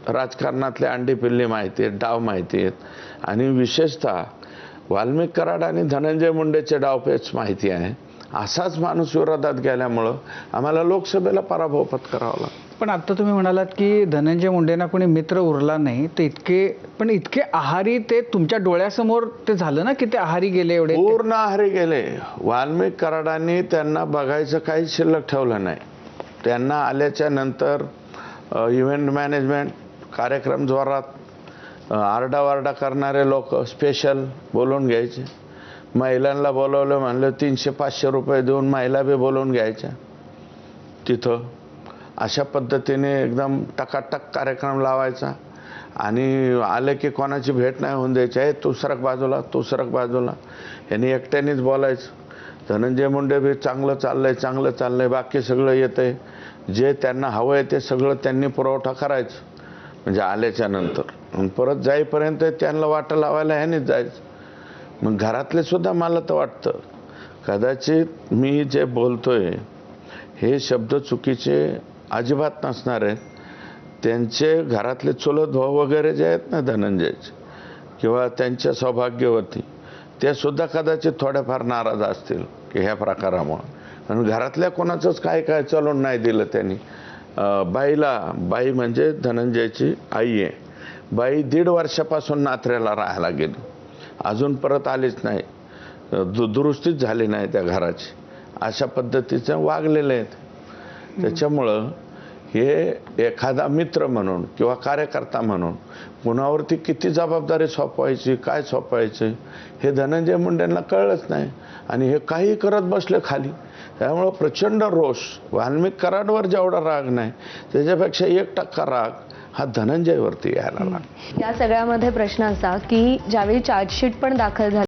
राजकारणातले अंडीपिल्ली माहिती आहेत, डाव माहिती आहेत आणि विशेषतः वाल्मिक कराड आणि धनंजय मुंडेचे डावपेच माहिती आहे. असाच माणूस विरोधात गेल्यामुळं आम्हाला लोकसभेला पराभव पत्करावा लागला. पण आता तुम्ही म्हणालात की धनंजय मुंडेंना कोणी मित्र उरला नाही, ते इतके आहारी ते तुमच्या डोळ्यासमोर ते झालं ना की ते आहारी गेले, एवढे पूर्ण आहारी गेले. वाल्मिक कराडांनी त्यांना बघायचं काही शिल्लक ठेवलं नाही. त्यांना आल्याच्या नंतर इव्हेंट मॅनेजमेंट कार्यक्रम जोरात, आरडावारडा करणारे लोक स्पेशल बोलवून घ्यायचे. महिलांना बोलवलं म्हणलं 300-500 रुपये देऊन महिला बी बोलवून घ्यायच्या तिथं. अशा पद्धतीने एकदम टकाटक कार्यक्रम लावायचा आणि आले की कोणाची भेट नाही होऊन द्यायची. आहे तू सरक बाजूला, तू सरक बाजूला, यांनी एकट्यानेच बोलायचं. धनंजय मुंडे बी चांगलं चाललंय, बाकी सगळं येतंय, जे त्यांना हवं आहे ते सगळं त्यांनी पुरवठा करायचं. म्हणजे आल्याच्या नंतर परत जाईपर्यंत त्यांना वाटं लावायला ह्यानेच जायचं. मग घरातले सुद्धा मला तर वाटतं कदाचित मी जे बोलतोय हे शब्द चुकीचे अजिबात नसणार आहेत. त्यांचे घरातले चुलत भाऊ वगैरे जे आहेत ना धनंजयचे किंवा त्यांच्या सौभाग्यवती, ते सुद्धा कदाचित थोड्याफार नाराज असतील की ह्या प्रकारामुळं. आणि घरातल्या कोणाचंच काय चलून नाही दिलं त्यांनी. बाई म्हणजे धनंजयची आई आहे, बाई 1.5 वर्षापासून नात्र्याला राहायला गेली, अजून परत आलीच नाही, दुरुस्तीच झाली नाही त्या घराची. अशा पद्धतीचं वागलेले आहेत. त्याच्यामुळं हे एखादा मित्र म्हणून किंवा कार्यकर्ता म्हणून कुणावरती किती जबाबदारी सोपवायची, काय सोपवायची हे धनंजय मुंडेंना कळलंच नाही आणि हे काही करत बसले खाली. त्यामुळं प्रचंड रोष. वाल्मिक कराडवर जेवढा राग नाही त्याच्यापेक्षा 1% राग हा धनंजयवरती यायला लागला. या सगळ्यामध्ये प्रश्न असा की ज्यावेळी चार्जशीट पण दाखल झाली